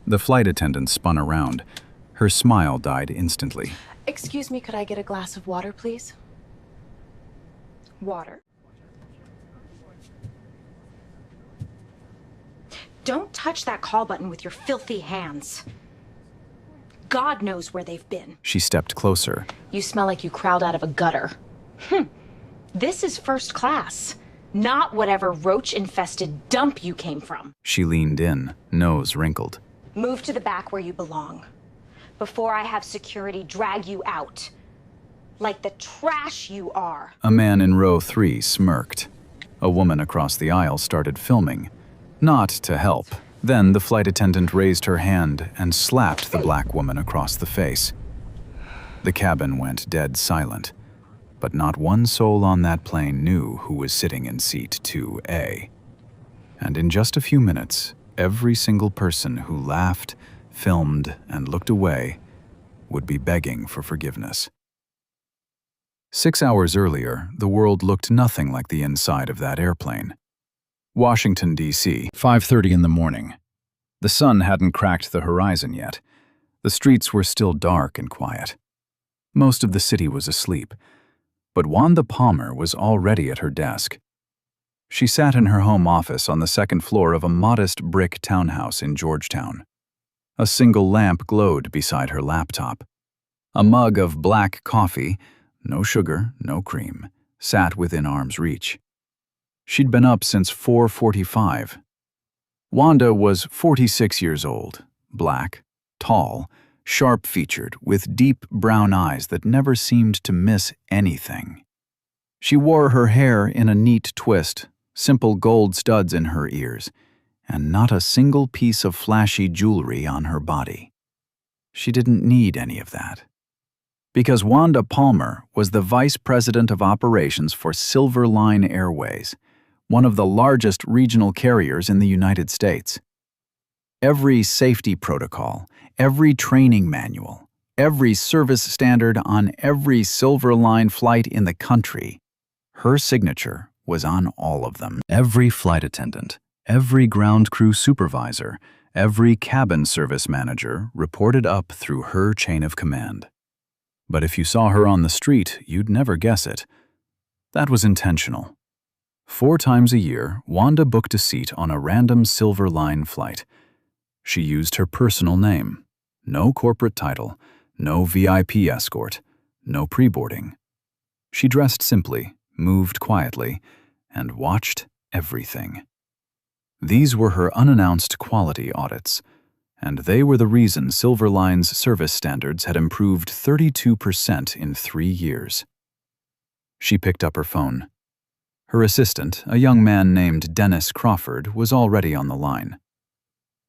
The flight attendant spun around. Her smile died instantly. Excuse me, could I get a glass of water, please? Water? Don't touch that call button with your filthy hands. God knows where they've been. She stepped closer. You smell like you crawled out of a gutter. This is first class, not whatever roach-infested dump you came from. She leaned in, nose wrinkled. Move to the back where you belong, before I have security drag you out. Like the trash you are. A man in row 3 smirked. A woman across the aisle started filming. Not to help. Then the flight attendant raised her hand and slapped the black woman across the face. The cabin went dead silent, but not one soul on that plane knew who was sitting in seat 2A. And in just a few minutes, every single person who laughed, filmed, and looked away would be begging for forgiveness. 6 hours earlier, the world looked nothing like the inside of that airplane. Washington, D.C., 5:30 in the morning. The sun hadn't cracked the horizon yet. The streets were still dark and quiet. Most of the city was asleep, but Wanda Palmer was already at her desk. She sat in her home office on the second floor of a modest brick townhouse in Georgetown. A single lamp glowed beside her laptop. A mug of black coffee, no sugar, no cream, sat within arm's reach. She'd been up since 4:45. Wanda was 46 years old, black, tall, sharp-featured, with deep brown eyes that never seemed to miss anything. She wore her hair in a neat twist, simple gold studs in her ears, and not a single piece of flashy jewelry on her body. She didn't need any of that. Because Wanda Palmer was the vice president of operations for Silver Line Airways, one of the largest regional carriers in the United States. Every safety protocol, every training manual, every service standard on every Silver Line flight in the country, her signature was on all of them. Every flight attendant, every ground crew supervisor, every cabin service manager reported up through her chain of command. But if you saw her on the street, you'd never guess it. That was intentional. 4 times a year, Wanda booked a seat on a random Silver Line flight. She used her personal name. No corporate title, no VIP escort, no pre-boarding. She dressed simply, moved quietly, and watched everything. These were her unannounced quality audits, and they were the reason Silver Line's service standards had improved 32% in 3 years. She picked up her phone. Her assistant, a young man named Dennis Crawford, was already on the line.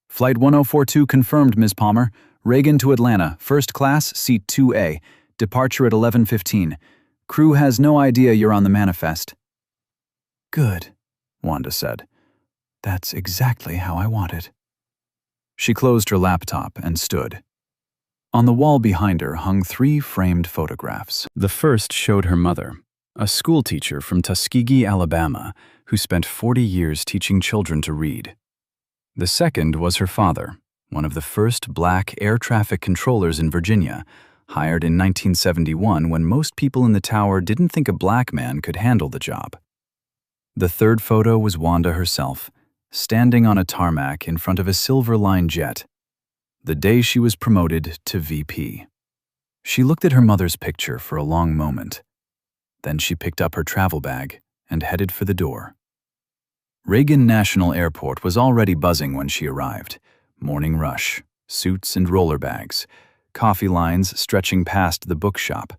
Flight 1042 confirmed, Ms. Palmer. Reagan to Atlanta, first class, seat 2A. Departure at 11:15. Crew has no idea you're on the manifest. Good, Wanda said. That's exactly how I want it. She closed her laptop and stood. On the wall behind her hung 3 framed photographs. The first showed her mother, a schoolteacher from Tuskegee, Alabama, who spent 40 years teaching children to read. The second was her father, one of the first black air traffic controllers in Virginia, hired in 1971 when most people in the tower didn't think a black man could handle the job. The third photo was Wanda herself, standing on a tarmac in front of a Silver Line jet, the day she was promoted to VP. She looked at her mother's picture for a long moment. Then she picked up her travel bag and headed for the door. Reagan National Airport was already buzzing when she arrived. Morning rush, suits and roller bags, coffee lines stretching past the bookshop,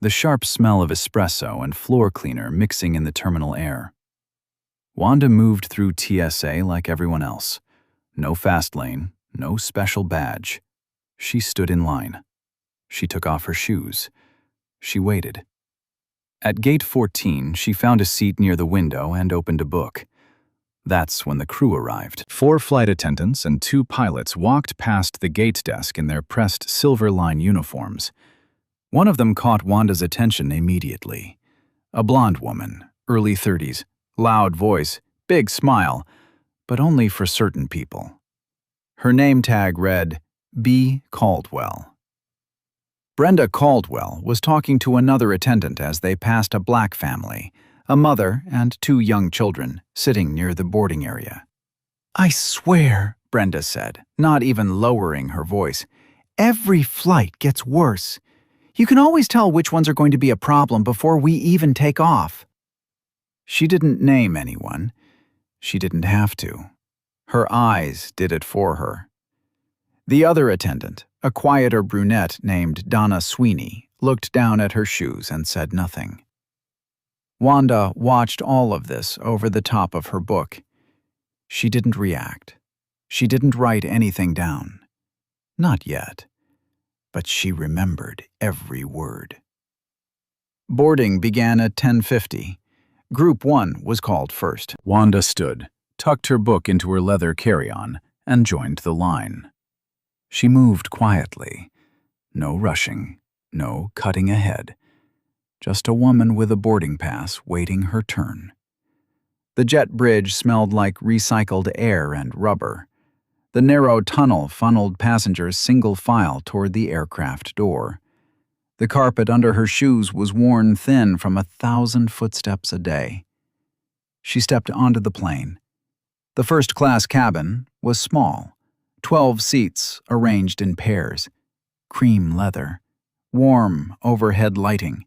the sharp smell of espresso and floor cleaner mixing in the terminal air. Wanda moved through TSA like everyone else. No fast lane, no special badge. She stood in line. She took off her shoes. She waited. At gate 14, she found a seat near the window and opened a book. That's when the crew arrived. 4 flight attendants and 2 pilots walked past the gate desk in their pressed Silver Line uniforms. One of them caught Wanda's attention immediately. A blonde woman, early 30s, loud voice, big smile, but only for certain people. Her name tag read, B. Caldwell. Brenda Caldwell was talking to another attendant as they passed a black family, a mother and 2 young children, sitting near the boarding area. "I swear," Brenda said, not even lowering her voice, "every flight gets worse. You can always tell which ones are going to be a problem before we even take off." She didn't name anyone. She didn't have to. Her eyes did it for her. The other attendant, a quieter brunette named Donna Sweeney, looked down at her shoes and said nothing. Wanda watched all of this over the top of her book. She didn't react. She didn't write anything down. Not yet. But she remembered every word. Boarding began at 10:50. Group 1 was called first. Wanda stood, tucked her book into her leather carry-on, and joined the line. She moved quietly. No rushing, no cutting ahead. Just a woman with a boarding pass waiting her turn. The jet bridge smelled like recycled air and rubber. The narrow tunnel funneled passengers single file toward the aircraft door. The carpet under her shoes was worn thin from 1,000 footsteps a day. She stepped onto the plane. The first-class cabin was small, 12 seats arranged in pairs, cream leather, warm overhead lighting,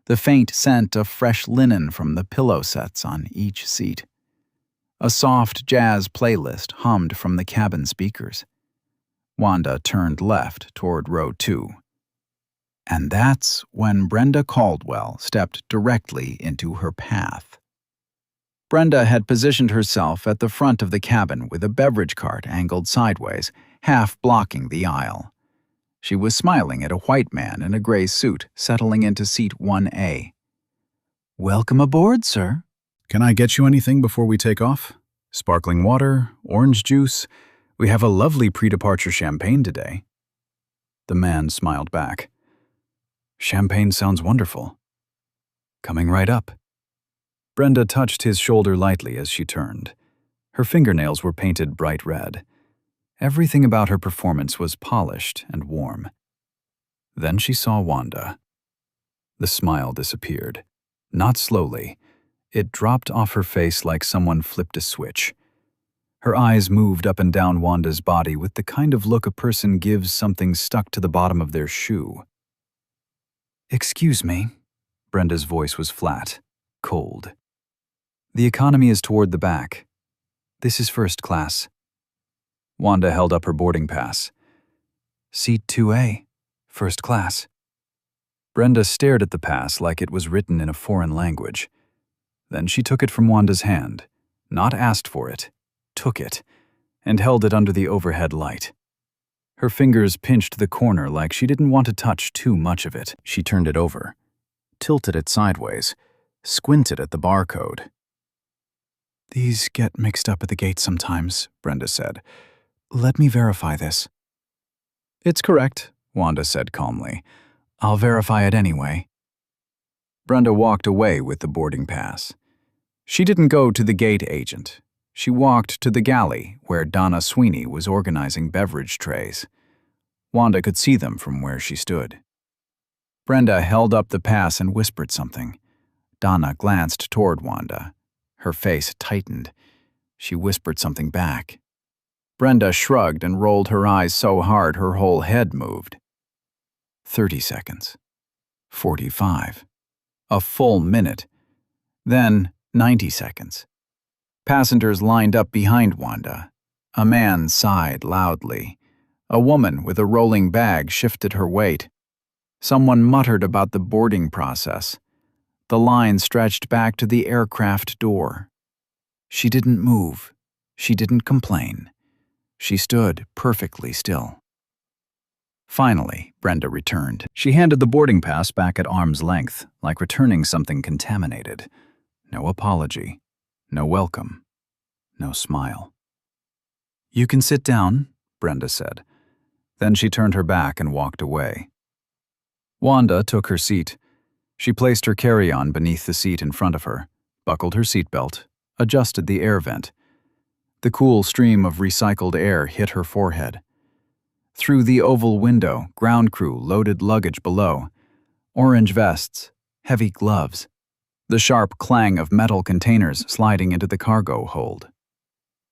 the faint scent of fresh linen from the pillow sets on each seat. A soft jazz playlist hummed from the cabin speakers. Wanda turned left toward row 2. And that's when Brenda Caldwell stepped directly into her path. Brenda had positioned herself at the front of the cabin with a beverage cart angled sideways, half blocking the aisle. She was smiling at a white man in a gray suit settling into seat 1A. "Welcome aboard, sir." Can I get you anything before we take off? Sparkling water, orange juice. We have a lovely pre-departure champagne today. The man smiled back. "Champagne sounds wonderful." "Coming right up." Brenda touched his shoulder lightly as she turned. Her fingernails were painted bright red. Everything about her performance was polished and warm. Then she saw Wanda. The smile disappeared. Not slowly. It dropped off her face like someone flipped a switch. Her eyes moved up and down Wanda's body with the kind of look a person gives something stuck to the bottom of their shoe. "Excuse me." Brenda's voice was flat, cold. "The economy is toward the back. This is first class." Wanda held up her boarding pass. "Seat 2A, first class." Brenda stared at the pass like it was written in a foreign language. Then she took it from Wanda's hand, not asked for it, took it, and held it under the overhead light. Her fingers pinched the corner like she didn't want to touch too much of it. She turned it over, tilted it sideways, squinted at the barcode. "These get mixed up at the gate sometimes," Brenda said. "Let me verify this." "It's correct," Wanda said calmly. "I'll verify it anyway." Brenda walked away with the boarding pass. She didn't go to the gate agent. She walked to the galley where Donna Sweeney was organizing beverage trays. Wanda could see them from where she stood. Brenda held up the pass and whispered something. Donna glanced toward Wanda. Her face tightened. She whispered something back. Brenda shrugged and rolled her eyes so hard her whole head moved. 30 seconds. 45. A full minute. Then 90 seconds. Passengers lined up behind Wanda. A man sighed loudly. A woman with a rolling bag shifted her weight. Someone muttered about the boarding process. The line stretched back to the aircraft door. She didn't move. She didn't complain. She stood perfectly still. Finally, Brenda returned. She handed the boarding pass back at arm's length, like returning something contaminated. No apology. No welcome. No smile. "You can sit down," Brenda said. Then she turned her back and walked away. Wanda took her seat. She placed her carry-on beneath the seat in front of her, buckled her seatbelt, adjusted the air vent. The cool stream of recycled air hit her forehead. Through the oval window, ground crew loaded luggage below. Orange vests, heavy gloves. The sharp clang of metal containers sliding into the cargo hold.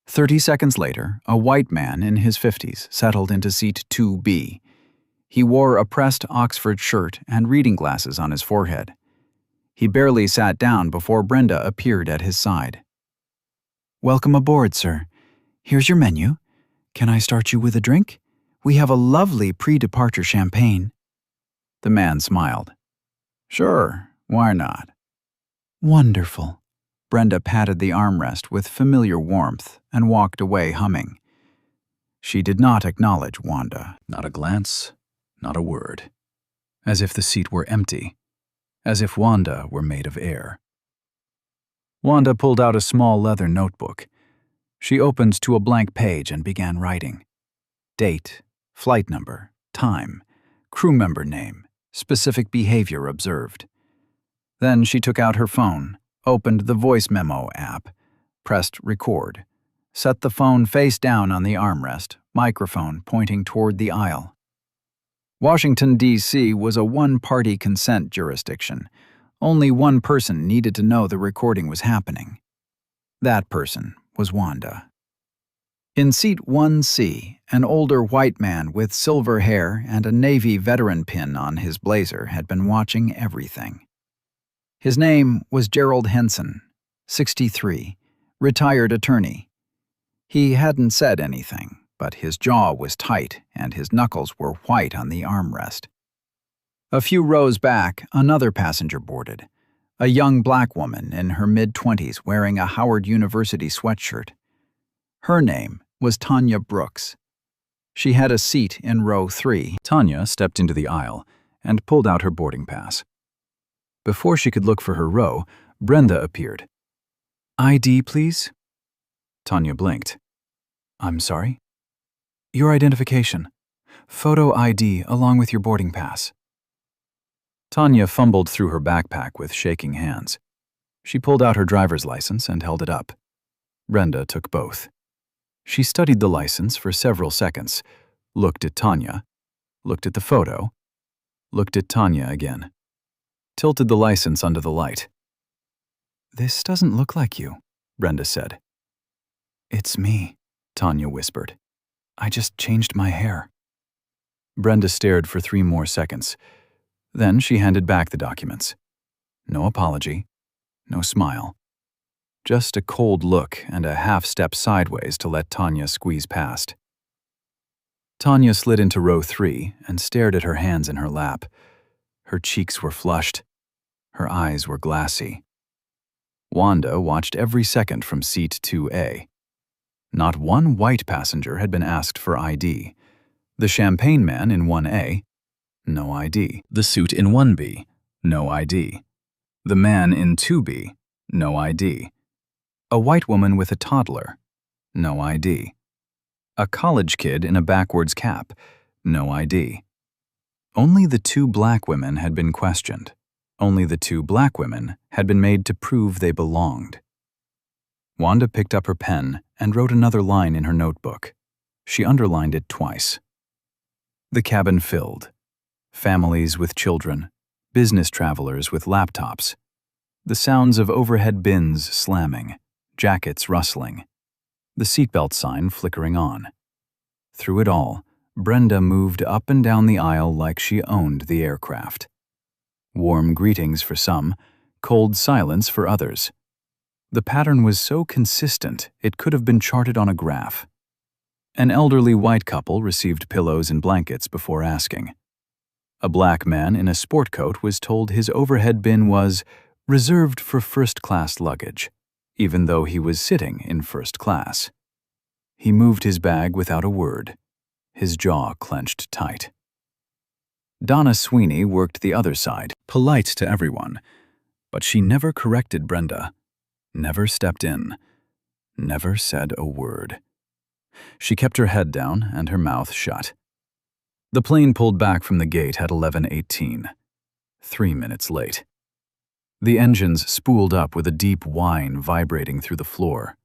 30 seconds later, a white man in his 50s settled into seat 2B. He wore a pressed Oxford shirt and reading glasses on his forehead. He barely sat down before Brenda appeared at his side. "Welcome aboard, sir. Here's your menu. Can I start you with a drink? We have a lovely pre-departure champagne." The man smiled. "Sure, why not?" "Wonderful." Brenda patted the armrest with familiar warmth and walked away humming. She did not acknowledge Wanda. Not a glance, not a word. As if the seat were empty. As if Wanda were made of air. Wanda pulled out a small leather notebook. She opened to a blank page and began writing. Date, flight number, time, crew member name, specific behavior observed. Then she took out her phone, opened the voice memo app, pressed record, set the phone face down on the armrest, microphone pointing toward the aisle. Washington, D.C. was a one-party consent jurisdiction. Only one person needed to know the recording was happening. That person was Wanda. In seat 1C, an older white man with silver hair and a Navy veteran pin on his blazer had been watching everything. His name was Gerald Henson, 63, retired attorney. He hadn't said anything, but his jaw was tight and his knuckles were white on the armrest. A few rows back, another passenger boarded, a young black woman in her mid-20s wearing a Howard University sweatshirt. Her name was Tanya Brooks. She had a seat in row 3. Tanya stepped into the aisle and pulled out her boarding pass. Before she could look for her row, Brenda appeared. "ID, please?" Tanya blinked. "I'm sorry?" "Your identification. Photo ID along with your boarding pass." Tanya fumbled through her backpack with shaking hands. She pulled out her driver's license and held it up. Brenda took both. She studied the license for several seconds, looked at Tanya, looked at the photo, looked at Tanya again. Tilted the license under the light. "This doesn't look like you," Brenda said. "It's me," Tanya whispered. "I just changed my hair." Brenda stared for 3 more seconds. Then she handed back the documents. No apology, no smile. Just a cold look and a half-step sideways to let Tanya squeeze past. Tanya slid into row 3 and stared at her hands in her lap. Her cheeks were flushed. Her eyes were glassy. Wanda watched every second from seat 2A. Not one white passenger had been asked for ID. The champagne man in 1A, no ID. The suit in 1B, no ID. The man in 2B, no ID. A white woman with a toddler, no ID. A college kid in a backwards cap, no ID. Only the 2 black women had been questioned. Only the 2 black women had been made to prove they belonged. Wanda picked up her pen and wrote another line in her notebook. She underlined it twice. The cabin filled. Families with children, business travelers with laptops. The sounds of overhead bins slamming, jackets rustling. The seatbelt sign flickering on. Through it all, Brenda moved up and down the aisle like she owned the aircraft. Warm greetings for some, cold silence for others. The pattern was so consistent it could have been charted on a graph. An elderly white couple received pillows and blankets before asking. A black man in a sport coat was told his overhead bin was reserved for first-class luggage, even though he was sitting in first class. He moved his bag without a word, his jaw clenched tight. Donna Sweeney worked the other side, polite to everyone, but she never corrected Brenda, never stepped in, never said a word. She kept her head down and her mouth shut. The plane pulled back from the gate at 11:18, 3 minutes late. The engines spooled up with a deep whine vibrating through the floor.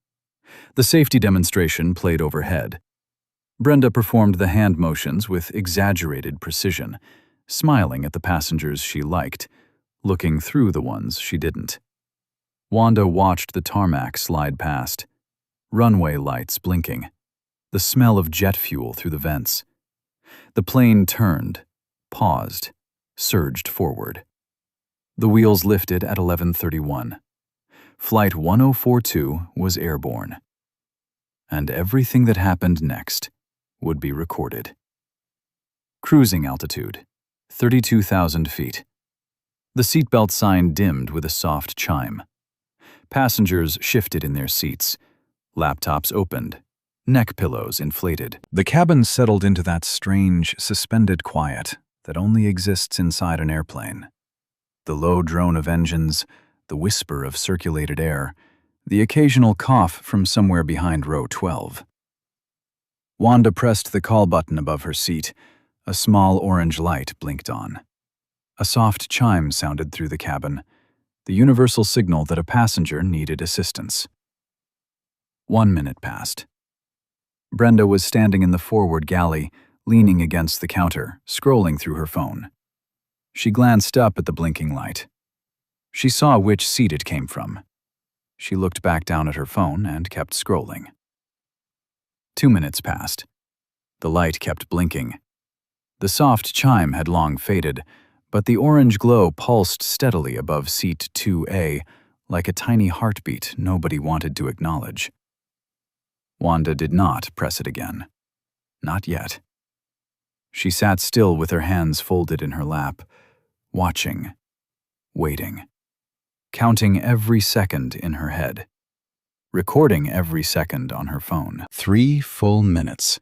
The safety demonstration played overhead. Brenda performed the hand motions with exaggerated precision, smiling at the passengers she liked, looking through the ones she didn't. Wanda watched the tarmac slide past, runway lights blinking, the smell of jet fuel through the vents. The plane turned, paused, surged forward. The wheels lifted at 11:31. Flight 1042 was airborne. And everything that happened next would be recorded. Cruising altitude, 32,000 feet. The seatbelt sign dimmed with a soft chime. Passengers shifted in their seats. Laptops opened. Neck pillows inflated. The cabin settled into that strange, suspended quiet that only exists inside an airplane. The low drone of engines, the whisper of circulated air, the occasional cough from somewhere behind row 12. Wanda pressed the call button above her seat. A small orange light blinked on. A soft chime sounded through the cabin, the universal signal that a passenger needed assistance. 1 minute passed. Brenda was standing in the forward galley, leaning against the counter, scrolling through her phone. She glanced up at the blinking light. She saw which seat it came from. She looked back down at her phone and kept scrolling. 2 minutes passed. The light kept blinking. The soft chime had long faded, but the orange glow pulsed steadily above seat 2A, like a tiny heartbeat nobody wanted to acknowledge. Wanda did not press it again. Not yet. She sat still with her hands folded in her lap, watching, waiting, counting every second in her head, recording every second on her phone. 3 full minutes.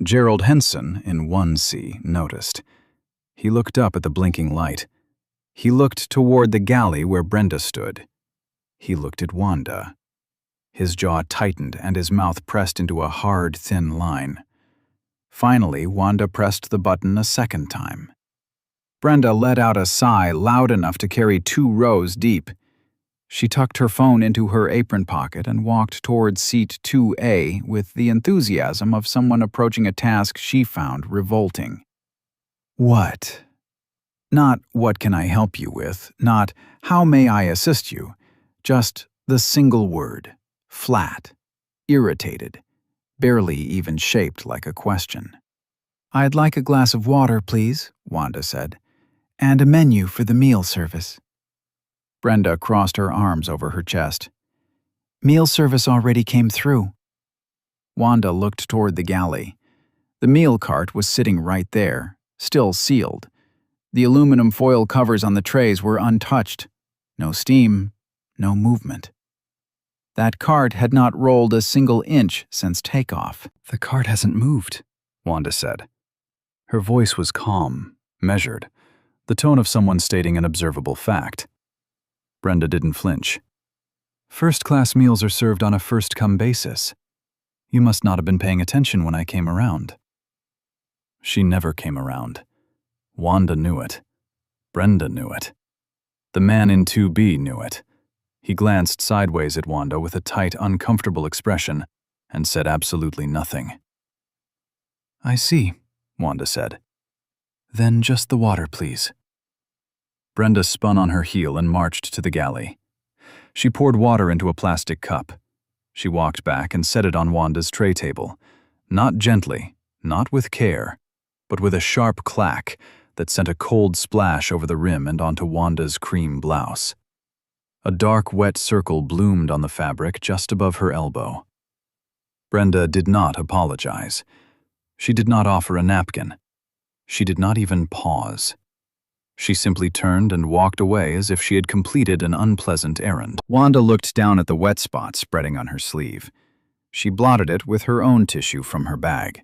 Gerald Henson in 1C noticed. He looked up at the blinking light. He looked toward the galley where Brenda stood. He looked at Wanda. His jaw tightened and his mouth pressed into a hard, thin line. Finally, Wanda pressed the button a second time. Brenda let out a sigh loud enough to carry 2 rows deep. She tucked her phone into her apron pocket and walked toward seat 2A with the enthusiasm of someone approaching a task she found revolting. What? Not what can I help you with, not how may I assist you, just the single word, flat, irritated, barely even shaped like a question. "I'd like a glass of water, please," Wanda said, "and a menu for the meal service." Brenda crossed her arms over her chest. "Meal service already came through." Wanda looked toward the galley. The meal cart was sitting right there, still sealed. The aluminum foil covers on the trays were untouched. No steam, no movement. That cart had not rolled a single inch since takeoff. "The cart hasn't moved," Wanda said. Her voice was calm, measured, the tone of someone stating an observable fact. Brenda didn't flinch. "First-class meals are served on a first-come basis. You must not have been paying attention when I came around." She never came around. Wanda knew it. Brenda knew it. The man in 2B knew it. He glanced sideways at Wanda with a tight, uncomfortable expression and said absolutely nothing. "I see," Wanda said. "Then just the water, please." Brenda spun on her heel and marched to the galley. She poured water into a plastic cup. She walked back and set it on Wanda's tray table, not gently, not with care, but with a sharp clack that sent a cold splash over the rim and onto Wanda's cream blouse. A dark, wet circle bloomed on the fabric just above her elbow. Brenda did not apologize. She did not offer a napkin. She did not even pause. She simply turned and walked away as if she had completed an unpleasant errand. Wanda looked down at the wet spot spreading on her sleeve. She blotted it with her own tissue from her bag.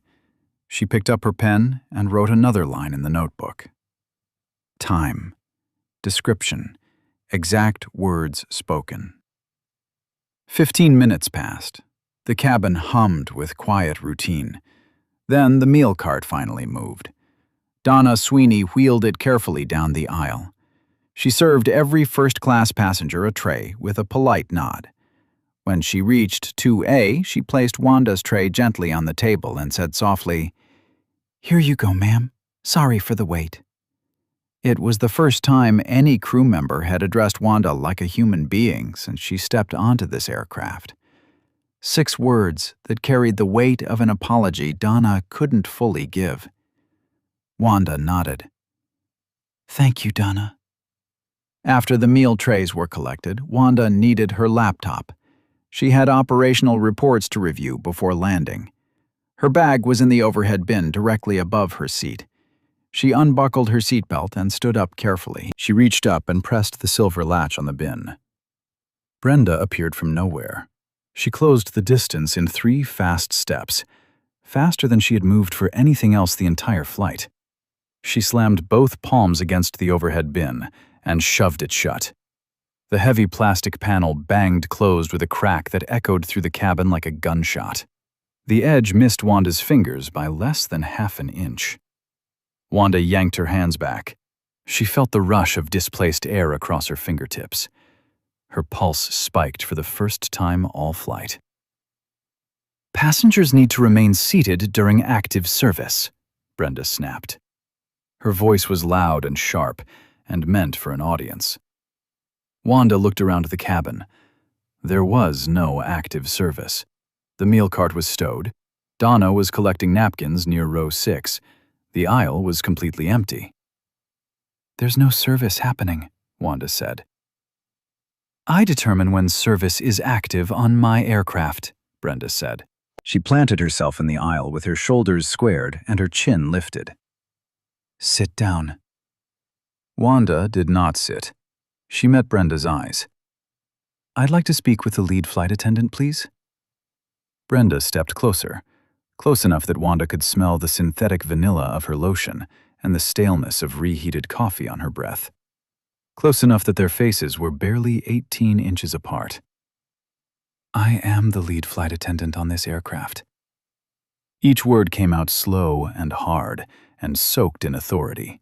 She picked up her pen and wrote another line in the notebook. Time. Description. Exact words spoken. 15 minutes passed. The cabin hummed with quiet routine. Then the meal cart finally moved. Donna Sweeney wheeled it carefully down the aisle. She served every first-class passenger a tray with a polite nod. When she reached 2A, she placed Wanda's tray gently on the table and said softly, "Here you go, ma'am. Sorry for the wait." It was the first time any crew member had addressed Wanda like a human being since she stepped onto this aircraft. 6 words that carried the weight of an apology Donna couldn't fully give. Wanda nodded. "Thank you, Donna." After the meal trays were collected, Wanda needed her laptop. She had operational reports to review before landing. Her bag was in the overhead bin directly above her seat. She unbuckled her seatbelt and stood up carefully. She reached up and pressed the silver latch on the bin. Brenda appeared from nowhere. She closed the distance in 3 fast steps, faster than she had moved for anything else the entire flight. She slammed both palms against the overhead bin and shoved it shut. The heavy plastic panel banged closed with a crack that echoed through the cabin like a gunshot. The edge missed Wanda's fingers by less than half an inch. Wanda yanked her hands back. She felt the rush of displaced air across her fingertips. Her pulse spiked for the first time all flight. "Passengers need to remain seated during active service," Brenda snapped. Her voice was loud and sharp, and meant for an audience. Wanda looked around the cabin. There was no active service. The meal cart was stowed. Donna was collecting napkins near row 6. The aisle was completely empty. "There's no service happening," Wanda said. "I determine when service is active on my aircraft," Brenda said. She planted herself in the aisle with her shoulders squared and her chin lifted. "Sit down." Wanda did not sit. She met Brenda's eyes. "I'd like to speak with the lead flight attendant, please." Brenda stepped closer, close enough that Wanda could smell the synthetic vanilla of her lotion and the staleness of reheated coffee on her breath. Close enough that their faces were barely 18 inches apart. "I am the lead flight attendant on this aircraft." Each word came out slow and hard and soaked in authority.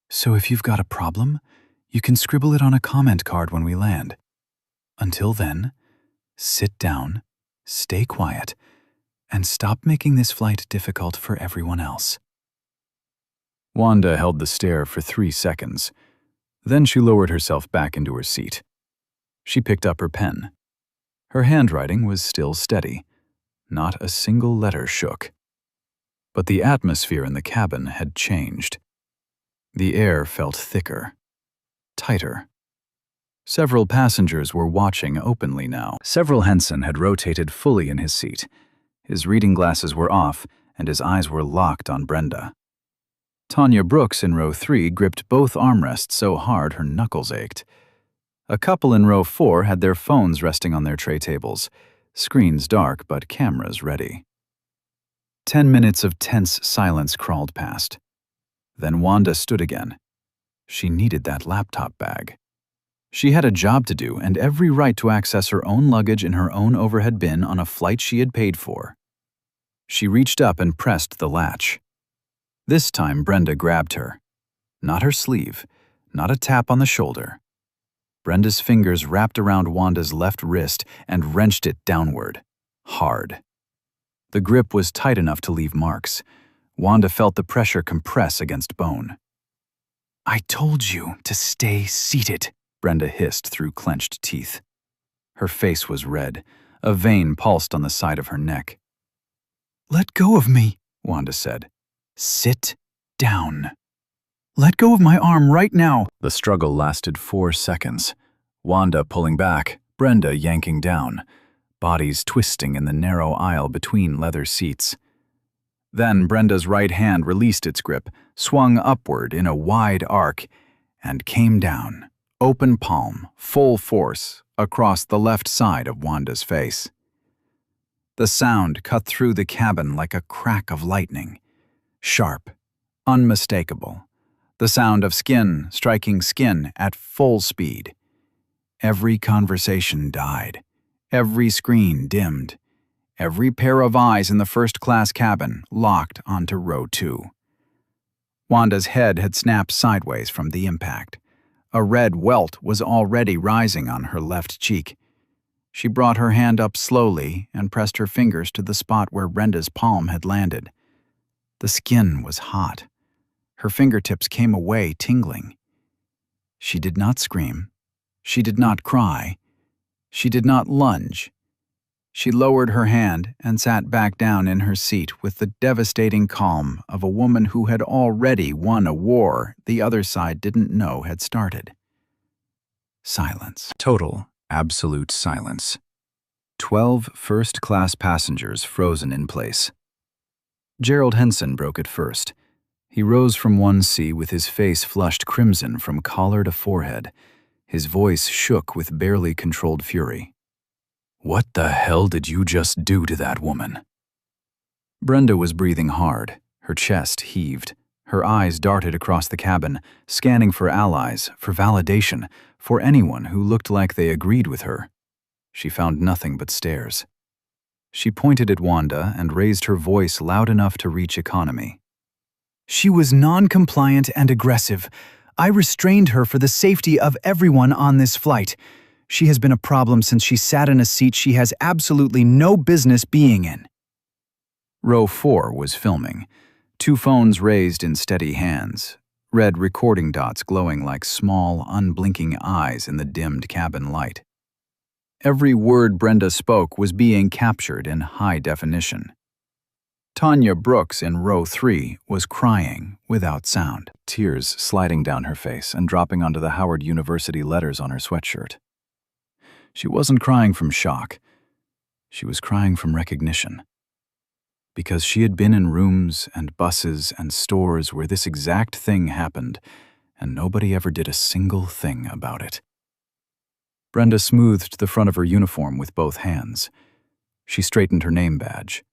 "So if you've got a problem, you can scribble it on a comment card when we land. Until then, sit down, stay quiet, and stop making this flight difficult for everyone else." Wanda held the stare for 3 seconds. Then she lowered herself back into her seat. She picked up her pen. Her handwriting was still steady. Not a single letter shook. But the atmosphere in the cabin had changed. The air felt thicker, tighter. Several passengers were watching openly now. Several Henson had rotated fully in his seat. His reading glasses were off, and his eyes were locked on Brenda. Tanya Brooks in row 3 gripped both armrests so hard her knuckles ached. A couple in row 4 had their phones resting on their tray tables, screens dark but cameras ready. 10 minutes of tense silence crawled past. Then Wanda stood again. She needed that laptop bag. She had a job to do and every right to access her own luggage in her own overhead bin on a flight she had paid for. She reached up and pressed the latch. This time Brenda grabbed her. Not her sleeve, not a tap on the shoulder. Brenda's fingers wrapped around Wanda's left wrist and wrenched it downward, hard. The grip was tight enough to leave marks. Wanda felt the pressure compress against bone. "I told you to stay seated," Brenda hissed through clenched teeth. Her face was red. A vein pulsed on the side of her neck. "Let go of me," Wanda said. "Sit down." "Let go of my arm right now." The struggle lasted 4 seconds. Wanda pulling back, Brenda yanking down, bodies twisting in the narrow aisle between leather seats. Then Brenda's right hand released its grip, swung upward in a wide arc, and came down, open palm, full force, across the left side of Wanda's face. The sound cut through the cabin like a crack of lightning. Sharp, unmistakable. The sound of skin striking skin at full speed. Every conversation died. Every screen dimmed. Every pair of eyes in the first-class cabin locked onto row 2. Wanda's head had snapped sideways from the impact. A red welt was already rising on her left cheek. She brought her hand up slowly and pressed her fingers to the spot where Brenda's palm had landed. The skin was hot. Her fingertips came away tingling. She did not scream. She did not cry. She did not lunge. She lowered her hand and sat back down in her seat with the devastating calm of a woman who had already won a war the other side didn't know had started. Silence. Total, absolute silence. 12 first-class passengers frozen in place. Gerald Henson broke it first. He rose from one seat with his face flushed crimson from collar to forehead. His voice shook with barely controlled fury. "What the hell did you just do to that woman?" Brenda was breathing hard. Her chest heaved. Her eyes darted across the cabin, scanning for allies, for validation, for anyone who looked like they agreed with her. She found nothing but stares. She pointed at Wanda and raised her voice loud enough to reach economy. "She was non-compliant and aggressive. I restrained her for the safety of everyone on this flight. She has been a problem since she sat in a seat she has absolutely no business being in." Row 4 was filming. 2 phones raised in steady hands, red recording dots glowing like small, unblinking eyes in the dimmed cabin light. Every word Brenda spoke was being captured in high definition. Tanya Brooks in row 3 was crying without sound, tears sliding down her face and dropping onto the Howard University letters on her sweatshirt. She wasn't crying from shock. She was crying from recognition. Because she had been in rooms and buses and stores where this exact thing happened, and nobody ever did a single thing about it. Brenda smoothed the front of her uniform with both hands. She straightened her name badge.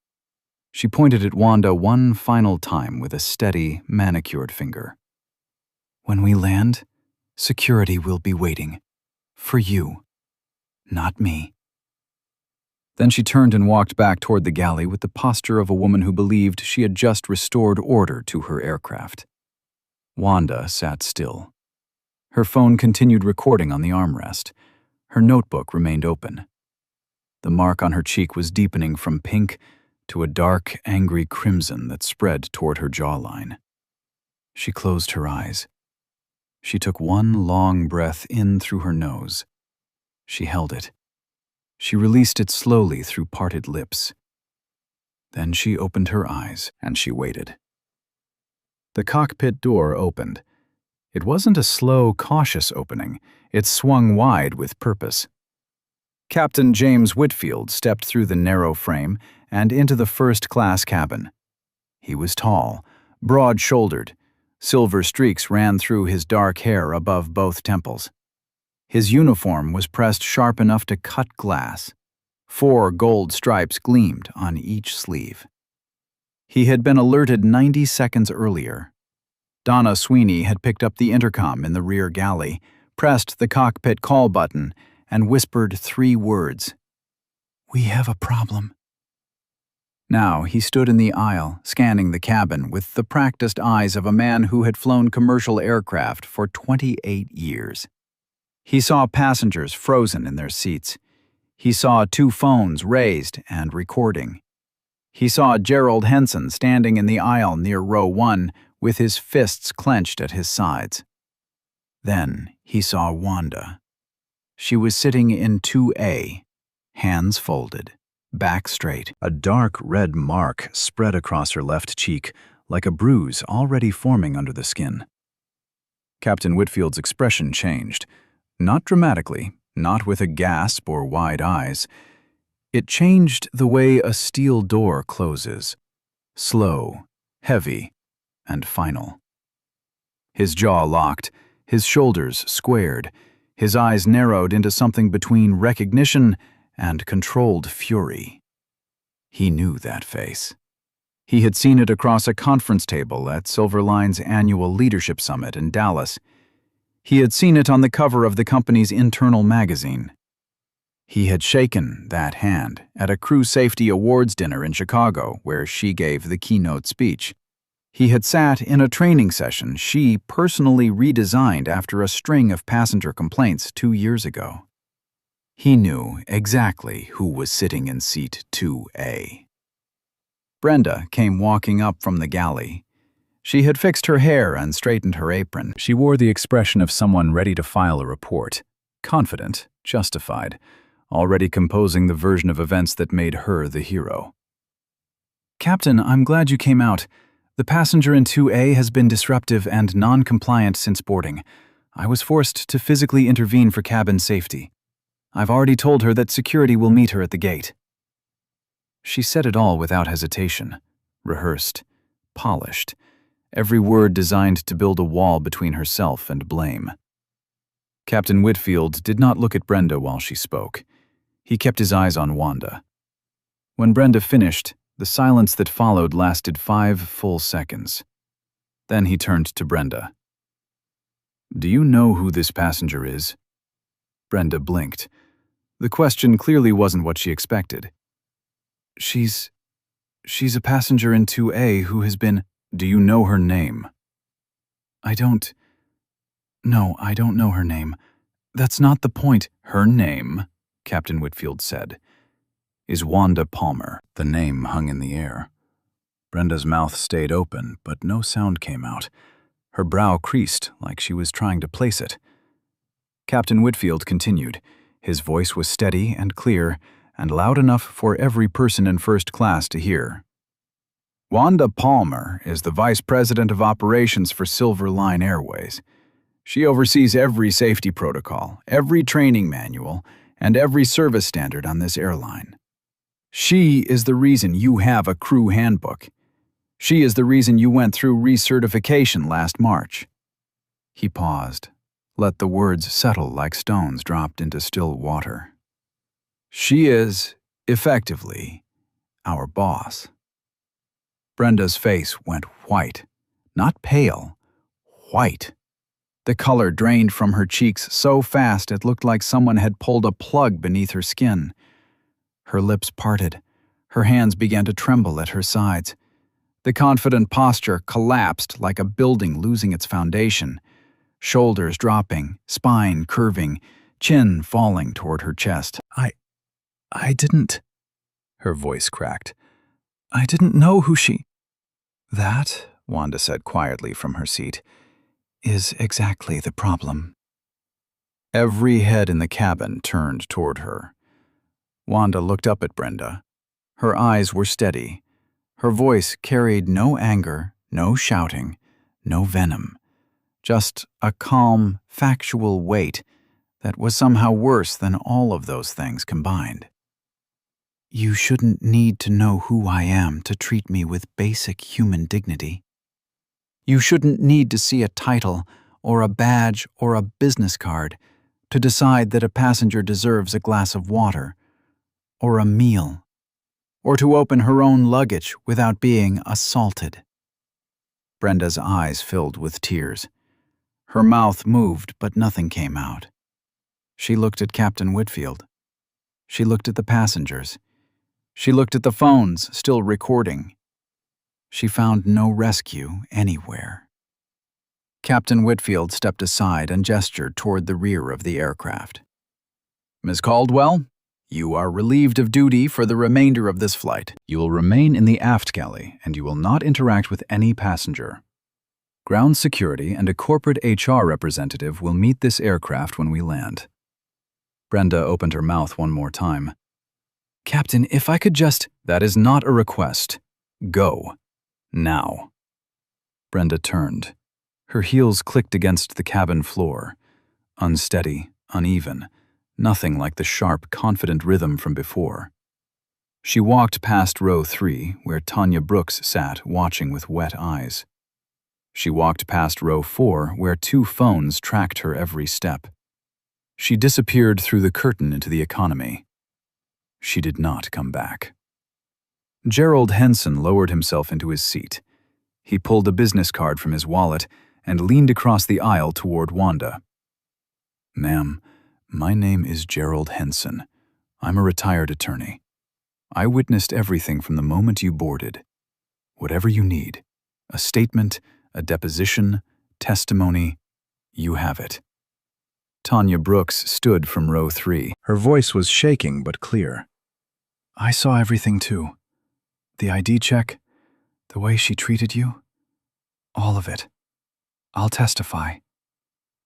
She pointed at Wanda one final time with a steady, manicured finger. "When we land, security will be waiting. For you. Not me." Then she turned and walked back toward the galley with the posture of a woman who believed she had just restored order to her aircraft. Wanda sat still. Her phone continued recording on the armrest. Her notebook remained open. The mark on her cheek was deepening from pink to a dark, angry crimson that spread toward her jawline. She closed her eyes. She took one long breath in through her nose. She held it. She released it slowly through parted lips. Then she opened her eyes and she waited. The cockpit door opened. It wasn't a slow, cautious opening. It swung wide with purpose. Captain James Whitfield stepped through the narrow frame and into the first-class cabin. He was tall, broad-shouldered. Silver streaks ran through his dark hair above both temples. His uniform was pressed sharp enough to cut glass. 4 gold stripes gleamed on each sleeve. He had been alerted 90 seconds earlier. Donna Sweeney had picked up the intercom in the rear galley, pressed the cockpit call button, and whispered 3 words. "We have a problem." Now he stood in the aisle, scanning the cabin with the practiced eyes of a man who had flown commercial aircraft for 28 years. He saw passengers frozen in their seats. He saw 2 phones raised and recording. He saw Gerald Henson standing in the aisle near row 1 with his fists clenched at his sides. Then he saw Wanda. She was sitting in 2A, hands folded, back straight. A dark red mark spread across her left cheek, like a bruise already forming under the skin. Captain Whitfield's expression changed. Not dramatically, not with a gasp or wide eyes. It changed the way a steel door closes. Slow, heavy, and final. His jaw locked, his shoulders squared, his eyes narrowed into something between recognition and controlled fury. He knew that face. He had seen it across a conference table at Silverline's annual leadership summit in Dallas. He had seen it on the cover of the company's internal magazine. He had shaken that hand at a crew safety awards dinner in Chicago where she gave the keynote speech. He had sat in a training session she personally redesigned after a string of passenger complaints 2 years ago. He knew exactly who was sitting in seat 2A. Brenda came walking up from the galley. She had fixed her hair and straightened her apron. She wore the expression of someone ready to file a report, confident, justified, already composing the version of events that made her the hero. "Captain, I'm glad you came out. The passenger in 2A has been disruptive and non-compliant since boarding. I was forced to physically intervene for cabin safety. I've already told her that security will meet her at the gate." She said it all without hesitation, rehearsed, polished, every word designed to build a wall between herself and blame. Captain Whitfield did not look at Brenda while she spoke. He kept his eyes on Wanda. When Brenda finished, the silence that followed lasted 5 full seconds. Then he turned to Brenda. "Do you know who this passenger is?" Brenda blinked. The question clearly wasn't what she expected. She's a passenger in 2A who has been..." "Do you know her name?" No, I don't know her name. That's not the point." "Her name," Captain Whitfield said, "is Wanda Palmer." The name hung in the air. Brenda's mouth stayed open, but no sound came out. Her brow creased like she was trying to place it. Captain Whitfield continued. His voice was steady and clear, and loud enough for every person in first class to hear. "Wanda Palmer is the Vice President of Operations for Silver Line Airways. She oversees every safety protocol, every training manual, and every service standard on this airline. She is the reason you have a crew handbook. She is the reason you went through recertification last March." He paused, let the words settle like stones dropped into still water. "She is, effectively, our boss." Brenda's face went white, not pale, white. The color drained from her cheeks so fast it looked like someone had pulled a plug beneath her skin. Her lips parted. Her hands began to tremble at her sides. The confident posture collapsed like a building losing its foundation, shoulders dropping, spine curving, chin falling toward her chest. I didn't," her voice cracked. "I didn't know who she..." "That," Wanda said quietly from her seat, "is exactly the problem." Every head in the cabin turned toward her. Wanda looked up at Brenda. Her eyes were steady. Her voice carried no anger, no shouting, no venom. Just a calm, factual weight that was somehow worse than all of those things combined. "You shouldn't need to know who I am to treat me with basic human dignity. You shouldn't need to see a title or a badge or a business card to decide that a passenger deserves a glass of water, or a meal, or to open her own luggage without being assaulted." Brenda's eyes filled with tears. Her mouth moved, but nothing came out. She looked at Captain Whitfield. She looked at the passengers. She looked at the phones still recording. She found no rescue anywhere. Captain Whitfield stepped aside and gestured toward the rear of the aircraft. "Miss Caldwell, you are relieved of duty for the remainder of this flight. You will remain in the aft galley, and you will not interact with any passenger. Ground security and a corporate HR representative will meet this aircraft when we land." Brenda opened her mouth one more time. "Captain, if I could just..." "That is not a request. Go. Now." Brenda turned. Her heels clicked against the cabin floor. Unsteady, uneven, nothing like the sharp, confident rhythm from before. She walked past row 3, where Tanya Brooks sat watching with wet eyes. She walked past row 4, where 2 phones tracked her every step. She disappeared through the curtain into the economy. She did not come back. Gerald Henson lowered himself into his seat. He pulled a business card from his wallet and leaned across the aisle toward Wanda. "Ma'am, my name is Gerald Henson. I'm a retired attorney. I witnessed everything from the moment you boarded. Whatever you need, a statement, a deposition, testimony, you have it." Tanya Brooks stood from row 3. Her voice was shaking but clear. I saw everything too. The ID check, the way she treated you, all of it. I'll testify.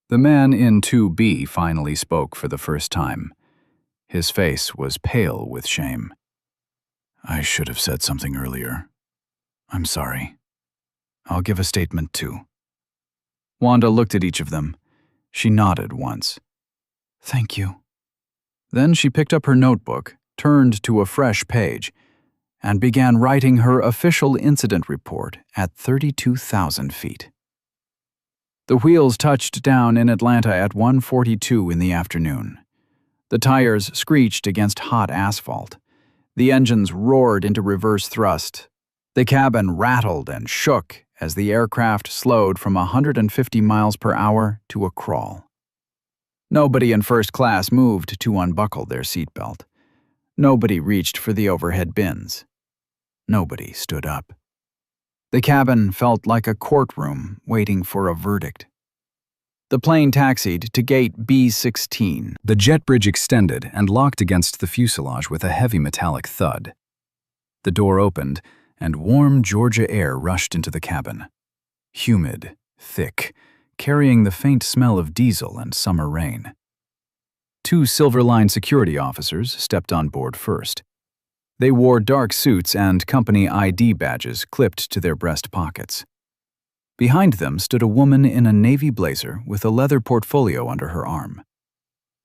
The man in 2B finally spoke for the first time. His face was pale with shame. I should have said something earlier. I'm sorry. I'll give a statement too. Wanda looked at each of them. She nodded once. Thank you. Then she picked up her notebook, turned to a fresh page, and began writing her official incident report at 32,000 feet. The wheels touched down in Atlanta at 1:42 in the afternoon. The tires screeched against hot asphalt. The engines roared into reverse thrust. The cabin rattled and shook as the aircraft slowed from 150 miles per hour to a crawl. Nobody in first class moved to unbuckle their seatbelt. Nobody reached for the overhead bins. Nobody stood up. The cabin felt like a courtroom waiting for a verdict. The plane taxied to gate B-16. The jet bridge extended and locked against the fuselage with a heavy metallic thud. The door opened, and warm Georgia air rushed into the cabin. Humid, thick, carrying the faint smell of diesel and summer rain. 2 Silver Line security officers stepped on board first. They wore dark suits and company ID badges clipped to their breast pockets. Behind them stood a woman in a navy blazer with a leather portfolio under her arm.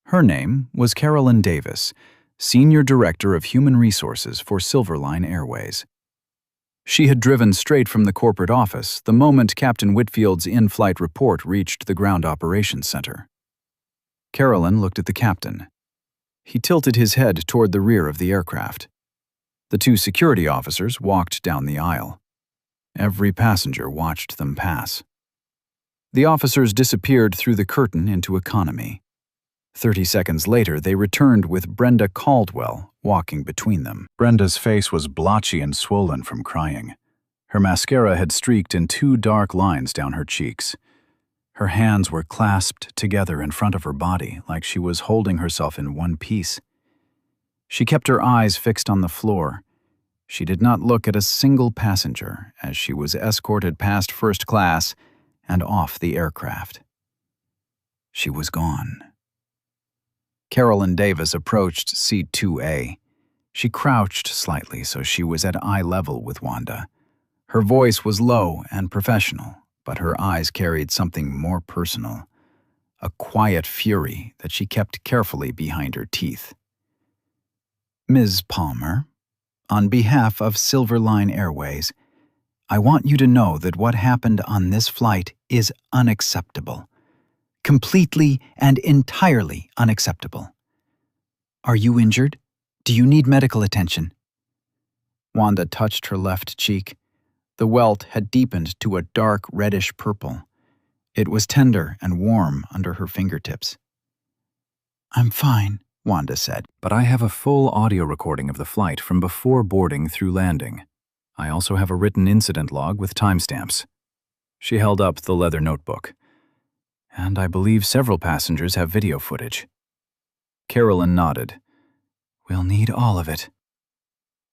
Her name was Carolyn Davis, Senior Director of Human Resources for Silver Line Airways. She had driven straight from the corporate office the moment Captain Whitfield's in-flight report reached the Ground Operations Center. Carolyn looked at the captain. He tilted his head toward the rear of the aircraft. The 2 security officers walked down the aisle. Every passenger watched them pass. The officers disappeared through the curtain into economy. 30 seconds later, they returned with Brenda Caldwell walking between them. Brenda's face was blotchy and swollen from crying. Her mascara had streaked in 2 dark lines down her cheeks. Her hands were clasped together in front of her body like she was holding herself in one piece. She kept her eyes fixed on the floor. She did not look at a single passenger as she was escorted past first class and off the aircraft. She was gone. Carolyn Davis approached seat 2A. She crouched slightly so she was at eye level with Wanda. Her voice was low and professional, but her eyes carried something more personal, a quiet fury that she kept carefully behind her teeth. Ms. Palmer, on behalf of Silver Line Airways, I want you to know that what happened on this flight is unacceptable. Completely and entirely unacceptable. Are you injured? Do you need medical attention? Wanda touched her left cheek. The welt had deepened to a dark reddish purple. It was tender and warm under her fingertips. I'm fine, Wanda said. But I have a full audio recording of the flight from before boarding through landing. I also have a written incident log with timestamps. She held up the leather notebook. And I believe several passengers have video footage. Carolyn nodded. We'll need all of it.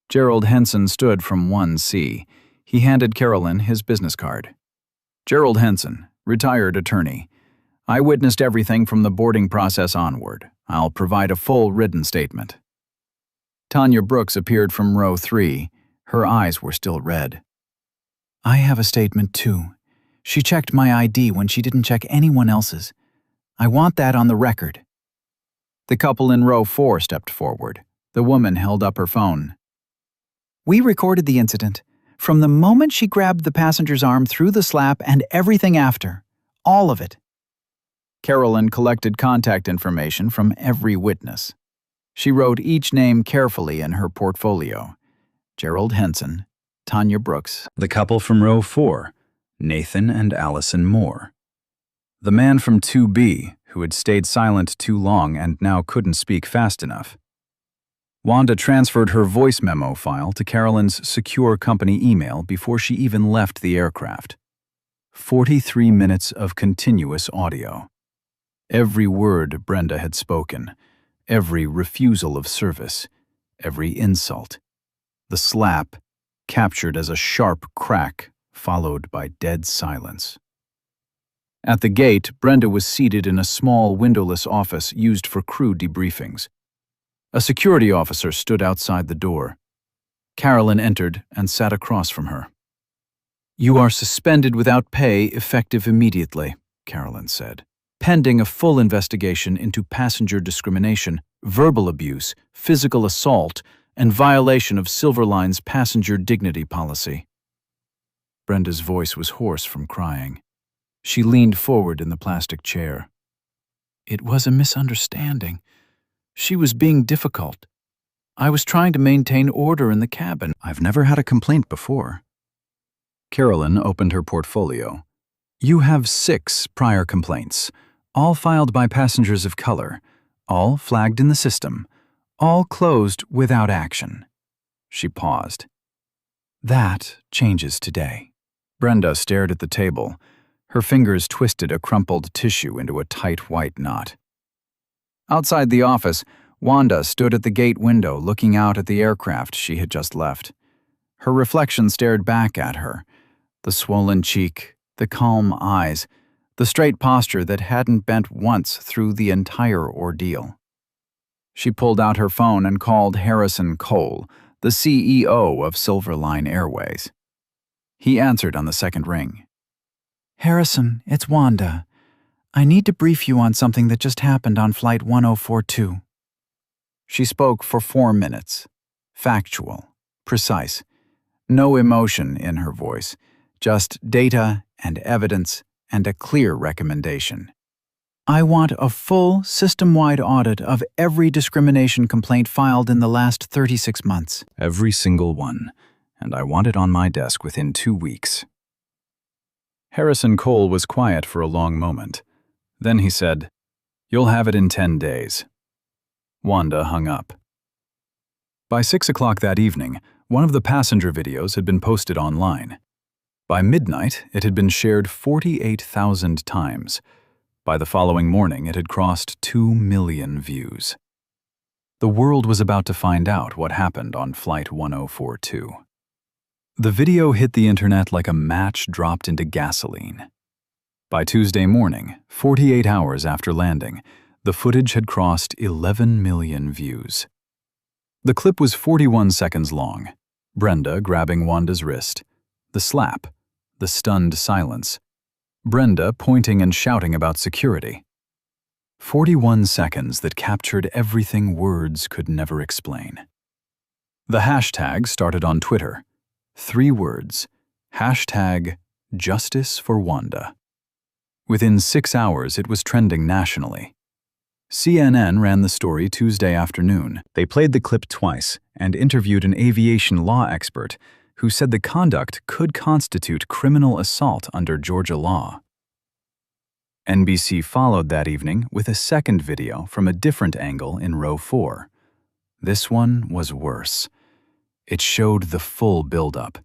Gerald Henson stood from 1C. He handed Carolyn his business card. Gerald Henson, retired attorney. I witnessed everything from the boarding process onward. I'll provide a full written statement. Tanya Brooks appeared from row 3. Her eyes were still red. I have a statement too. She checked my ID when she didn't check anyone else's. I want that on the record. The couple in row 4 stepped forward. The woman held up her phone. We recorded the incident. From the moment she grabbed the passenger's arm through the slap and everything after. All of it. Carolyn collected contact information from every witness. She wrote each name carefully in her portfolio. Gerald Henson, Tanya Brooks. The couple from row 4, Nathan and Allison Moore. The man from 2B, who had stayed silent too long and now couldn't speak fast enough. Wanda transferred her voice memo file to Carolyn's secure company email before she even left the aircraft. 43 minutes of continuous audio. Every word Brenda had spoken, every refusal of service, every insult. The slap, captured as a sharp crack, followed by dead silence. At the gate, Brenda was seated in a small, windowless office used for crew debriefings. A security officer stood outside the door. Carolyn entered and sat across from her. "You are suspended without pay, effective immediately," Carolyn said, "pending a full investigation into passenger discrimination, verbal abuse, physical assault, and violation of Silver Line's passenger dignity policy." Brenda's voice was hoarse from crying. She leaned forward in the plastic chair. "It was a misunderstanding. She was being difficult. I was trying to maintain order in the cabin." "I've never had a complaint before." Carolyn opened her portfolio. "You have 6 prior complaints, all filed by passengers of color, all flagged in the system, all closed without action." She paused. "That changes today." Brenda stared at the table. Her fingers twisted a crumpled tissue into a tight white knot. Outside the office, Wanda stood at the gate window looking out at the aircraft she had just left. Her reflection stared back at her. The swollen cheek, the calm eyes, the straight posture that hadn't bent once through the entire ordeal. She pulled out her phone and called Harrison Cole, the CEO of Silver Line Airways. He answered on the second ring. "Harrison, it's Wanda. I need to brief you on something that just happened on Flight 1042. She spoke for 4 minutes. Factual, precise. No emotion in her voice, just data and evidence and a clear recommendation. "I want a full, system-wide audit of every discrimination complaint filed in the last 36 months. Every single one, and I want it on my desk within 2 weeks. Harrison Cole was quiet for a long moment. Then he said, "You'll have it in 10 days. Wanda hung up. By 6 o'clock that evening, one of the passenger videos had been posted online. By midnight, it had been shared 48,000 times. By the following morning, it had crossed 2 million views. The world was about to find out what happened on Flight 1042. The video hit the internet like a match dropped into gasoline. By Tuesday morning, 48 hours after landing, the footage had crossed 11 million views. The clip was 41 seconds long. Brenda grabbing Wanda's wrist. The slap. The stunned silence. Brenda pointing and shouting about security. 41 seconds that captured everything words could never explain. The hashtag started on Twitter. 3 words. Hashtag Justice for Wanda. Within 6 hours, it was trending nationally. CNN ran the story Tuesday afternoon. They played the clip twice and interviewed an aviation law expert who said the conduct could constitute criminal assault under Georgia law. NBC followed that evening with a second video from a different angle in row 4. This one was worse. It showed the full buildup,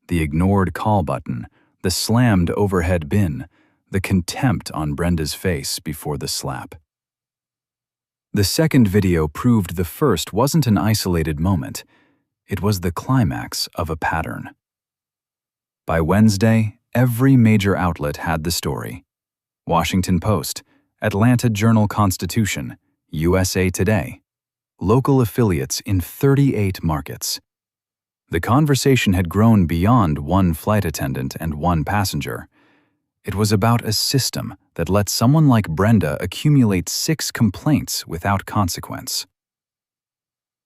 the ignored call button, the slammed overhead bin, the contempt on Brenda's face before the slap. The second video proved the first wasn't an isolated moment. It was the climax of a pattern. By Wednesday, every major outlet had the story. Washington Post, Atlanta Journal-Constitution, USA Today, local affiliates in 38 markets. The conversation had grown beyond one flight attendant and one passenger. It was about a system that let someone like Brenda accumulate 6 complaints without consequence.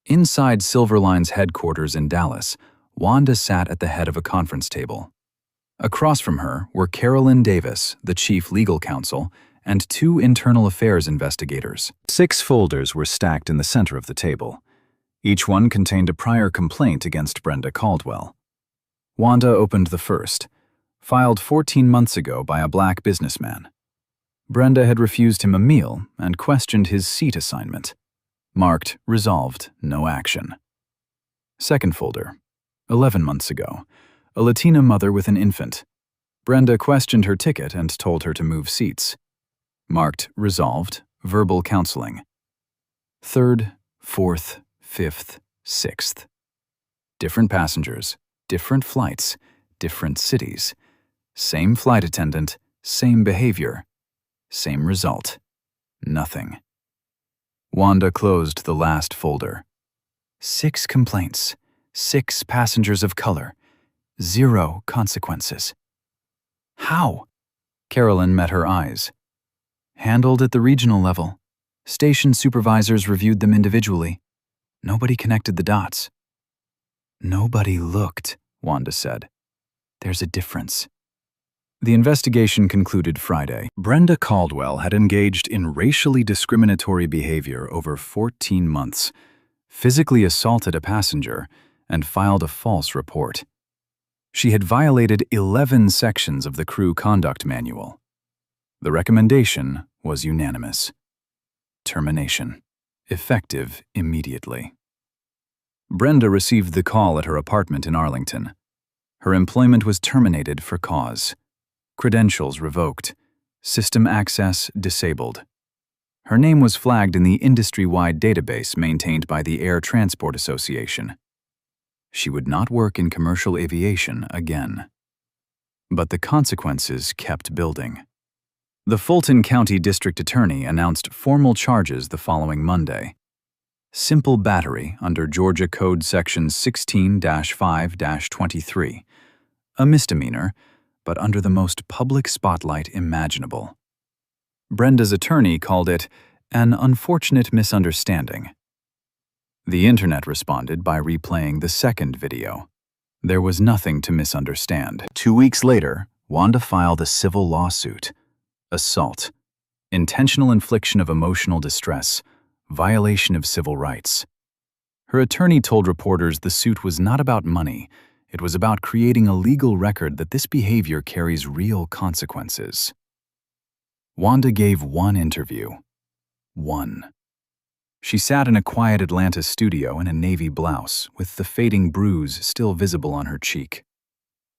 Inside Silver Line's headquarters in Dallas, Wanda sat at the head of a conference table. Across from her were Carolyn Davis, the chief legal counsel, and 2 internal affairs investigators. 6 folders were stacked in the center of the table. Each one contained a prior complaint against Brenda Caldwell. Wanda opened the first, filed 14 months ago by a black businessman. Brenda had refused him a meal and questioned his seat assignment. Marked, resolved, no action. Second folder, 11 months ago, a Latina mother with an infant. Brenda questioned her ticket and told her to move seats. Marked Resolved, Verbal Counseling. 3rd, 4th, 5th, 6th. Different passengers, different flights, different cities. Same flight attendant, same behavior. Same result. Nothing. Wanda closed the last folder. 6 complaints, 6 passengers of color, 0 consequences. How? Carolyn met her eyes. Handled at the regional level. Station supervisors reviewed them individually. Nobody connected the dots. Nobody looked, Wanda said. There's a difference. The investigation concluded Friday. Brenda Caldwell had engaged in racially discriminatory behavior over 14 months, physically assaulted a passenger, and filed a false report. She had violated 11 sections of the crew conduct manual. The recommendation was unanimous. Termination. Effective immediately. Brenda received the call at her apartment in Arlington. Her employment was terminated for cause. Credentials revoked. System access disabled. Her name was flagged in the industry-wide database maintained by the Air Transport Association. She would not work in commercial aviation again. But the consequences kept building. The Fulton County District Attorney announced formal charges the following Monday. Simple battery under Georgia Code Section 16-5-23. A misdemeanor, but under the most public spotlight imaginable. Brenda's attorney called it an unfortunate misunderstanding. The internet responded by replaying the second video. There was nothing to misunderstand. 2 weeks later, Wanda filed a civil lawsuit. Assault. Intentional infliction of emotional distress. Violation of civil rights. Her attorney told reporters the suit was not about money. It was about creating a legal record that this behavior carries real consequences. Wanda gave one interview. One. She sat in a quiet Atlanta studio in a navy blouse, with the fading bruise still visible on her cheek.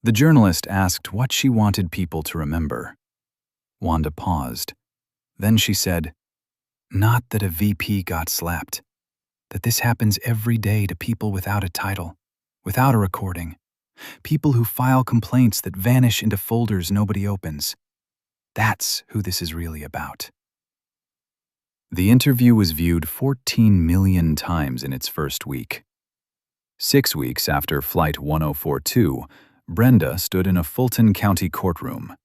The journalist asked what she wanted people to remember. Wanda paused. Then she said, "Not that a VP got slapped. That this happens every day to people without a title, without a recording. People who file complaints that vanish into folders nobody opens. That's who this is really about." The interview was viewed 14 million times in its first week. 6 weeks after Flight 1042, Brenda stood in a Fulton County courtroom.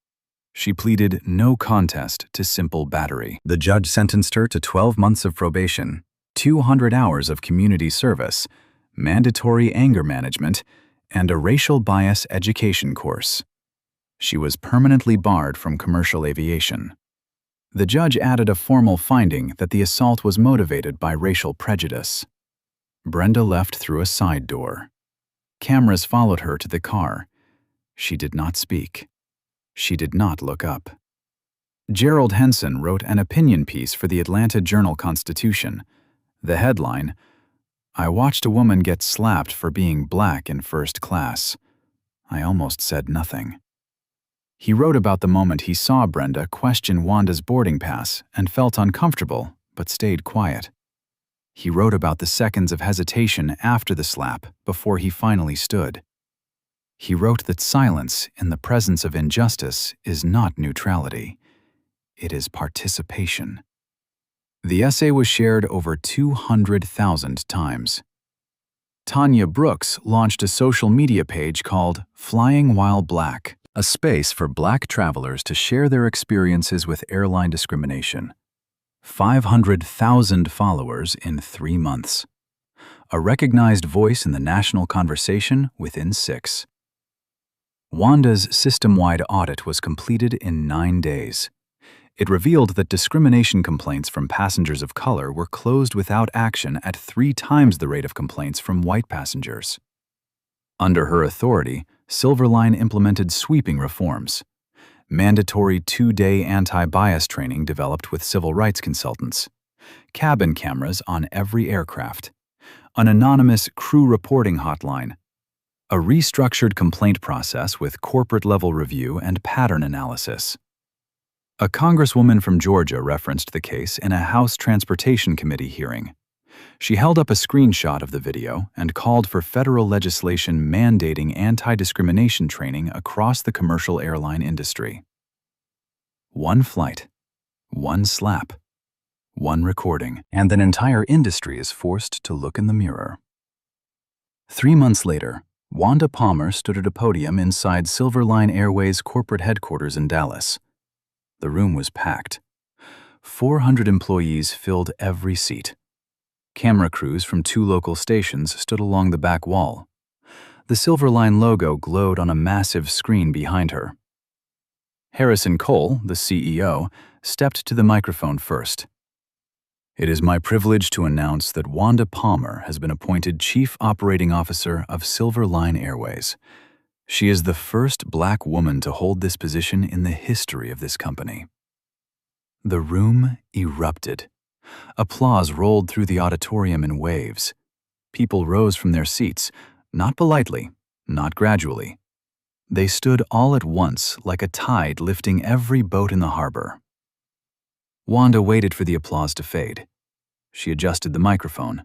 She pleaded no contest to simple battery. The judge sentenced her to 12 months of probation, 200 hours of community service, mandatory anger management, and a racial bias education course. She was permanently barred from commercial aviation. The judge added a formal finding that the assault was motivated by racial prejudice. Brenda left through a side door. Cameras followed her to the car. She did not speak. She did not look up. Gerald Henson wrote an opinion piece for the Atlanta Journal-Constitution. The headline, "I watched a woman get slapped for being black in first class. I almost said nothing." He wrote about the moment he saw Brenda question Wanda's boarding pass and felt uncomfortable, but stayed quiet. He wrote about the seconds of hesitation after the slap before he finally stood. He wrote that silence in the presence of injustice is not neutrality. It is participation. The essay was shared over 200,000 times. Tanya Brooks launched a social media page called Flying While Black, a space for Black travelers to share their experiences with airline discrimination. 500,000 followers in 3 months. A recognized voice in the national conversation within 6. Wanda's system-wide audit was completed in 9 days. It revealed that discrimination complaints from passengers of color were closed without action at 3 times the rate of complaints from white passengers. Under her authority, Silverline implemented sweeping reforms. Mandatory 2-day anti-bias training developed with civil rights consultants. Cabin cameras on every aircraft. An anonymous crew reporting hotline. A restructured complaint process with corporate-level review and pattern analysis. A congresswoman from Georgia referenced the case in a House Transportation Committee hearing. She held up a screenshot of the video and called for federal legislation mandating anti-discrimination training across the commercial airline industry. One flight, one slap, one recording, and an entire industry is forced to look in the mirror. 3 months later, Wanda Palmer stood at a podium inside Silverline Airways corporate headquarters in Dallas. The room was packed. 400 employees filled every seat. Camera crews from 2 local stations stood along the back wall. The Silverline logo glowed on a massive screen behind her. Harrison Cole, the CEO, stepped to the microphone first. "It is my privilege to announce that Wanda Palmer has been appointed Chief Operating Officer of Silverline Airways. She is the first Black woman to hold this position in the history of this company." The room erupted. Applause rolled through the auditorium in waves. People rose from their seats, not politely, not gradually. They stood all at once like a tide lifting every boat in the harbor. Wanda waited for the applause to fade. She adjusted the microphone.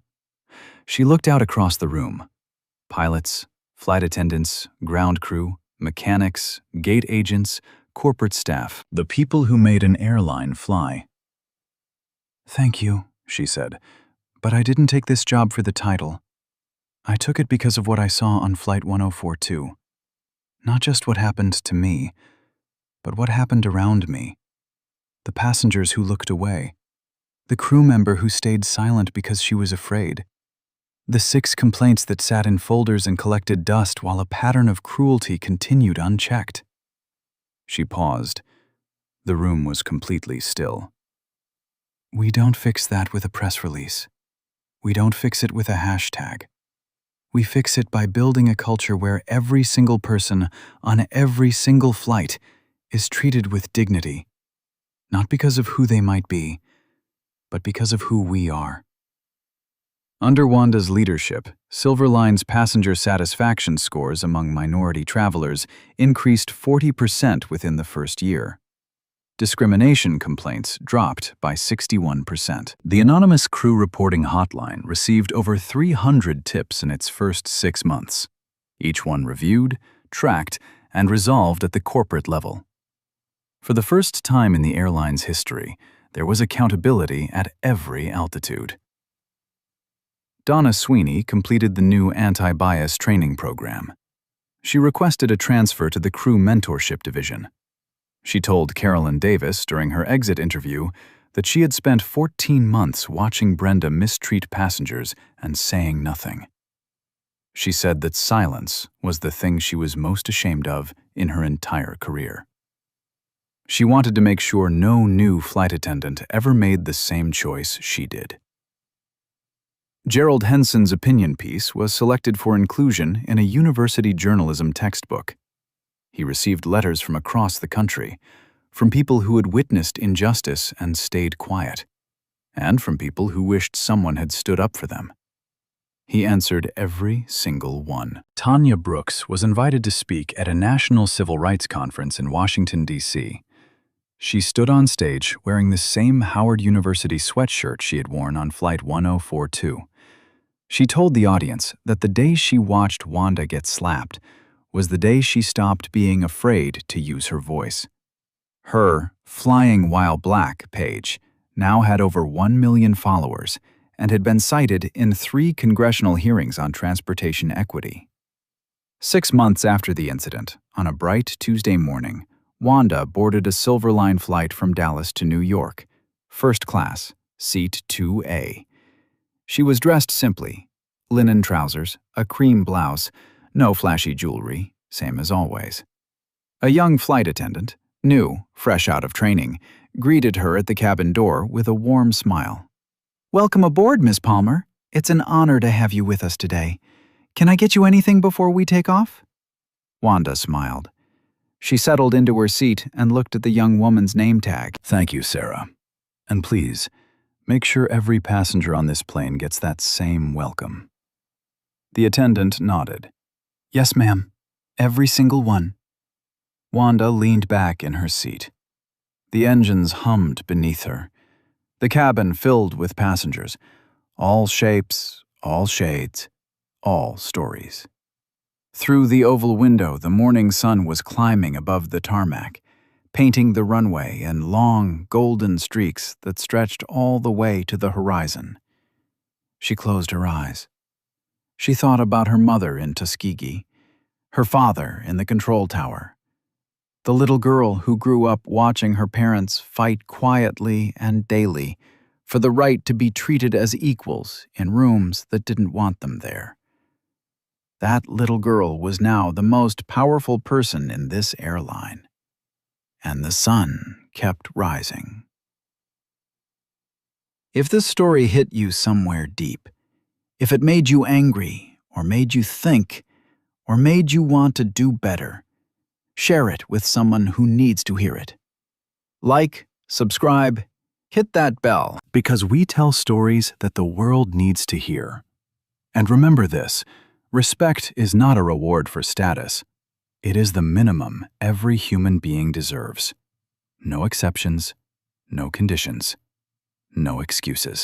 She looked out across the room. Pilots, flight attendants, ground crew, mechanics, gate agents, corporate staff, the people who made an airline fly. "Thank you," she said, "but I didn't take this job for the title. I took it because of what I saw on Flight 1042. Not just what happened to me, but what happened around me. The passengers who looked away. The crew member who stayed silent because she was afraid. The 6 complaints that sat in folders and collected dust while a pattern of cruelty continued unchecked." She paused. The room was completely still. "We don't fix that with a press release. We don't fix it with a hashtag. We fix it by building a culture where every single person on every single flight is treated with dignity, not because of who they might be, but because of who we are." Under Wanda's leadership, Silverline's passenger satisfaction scores among minority travelers increased 40% within the first year. Discrimination complaints dropped by 61%. The anonymous crew reporting hotline received over 300 tips in its first 6 months, each one reviewed, tracked, and resolved at the corporate level. For the first time in the airline's history, there was accountability at every altitude. Donna Sweeney completed the new anti-bias training program. She requested a transfer to the crew mentorship division. She told Carolyn Davis during her exit interview that she had spent 14 months watching Brenda mistreat passengers and saying nothing. She said that silence was the thing she was most ashamed of in her entire career. She wanted to make sure no new flight attendant ever made the same choice she did. Gerald Henson's opinion piece was selected for inclusion in a university journalism textbook. He received letters from across the country, from people who had witnessed injustice and stayed quiet, and from people who wished someone had stood up for them. He answered every single one. Tanya Brooks was invited to speak at a national civil rights conference in Washington, D.C. She stood on stage wearing the same Howard University sweatshirt she had worn on Flight 1042. She told the audience that the day she watched Wanda get slapped was the day she stopped being afraid to use her voice. Her Flying While Black page now had over 1 million followers and had been cited in 3 congressional hearings on transportation equity. 6 months after the incident, on a bright Tuesday morning, Wanda boarded a Silverline flight from Dallas to New York, first class, seat 2A. She was dressed simply, linen trousers, a cream blouse, no flashy jewelry, same as always. A young flight attendant, new, fresh out of training, greeted her at the cabin door with a warm smile. "Welcome aboard, Miss Palmer. It's an honor to have you with us today. Can I get you anything before we take off?" Wanda smiled. She settled into her seat and looked at the young woman's name tag. "Thank you, Sarah. And please, make sure every passenger on this plane gets that same welcome." The attendant nodded. "Yes, ma'am. Every single one." Wanda leaned back in her seat. The engines hummed beneath her. The cabin filled with passengers. All shapes, all shades, all stories. Through the oval window, the morning sun was climbing above the tarmac, painting the runway in long, golden streaks that stretched all the way to the horizon. She closed her eyes. She thought about her mother in Tuskegee, her father in the control tower, the little girl who grew up watching her parents fight quietly and daily for the right to be treated as equals in rooms that didn't want them there. That little girl was now the most powerful person in this airline. And the sun kept rising. If this story hit you somewhere deep, if it made you angry, or made you think, or made you want to do better, share it with someone who needs to hear it. Like, subscribe, hit that bell, Because we tell stories that the world needs to hear. And remember this, respect is not a reward for status. It is the minimum every human being deserves. No exceptions, no conditions, no excuses.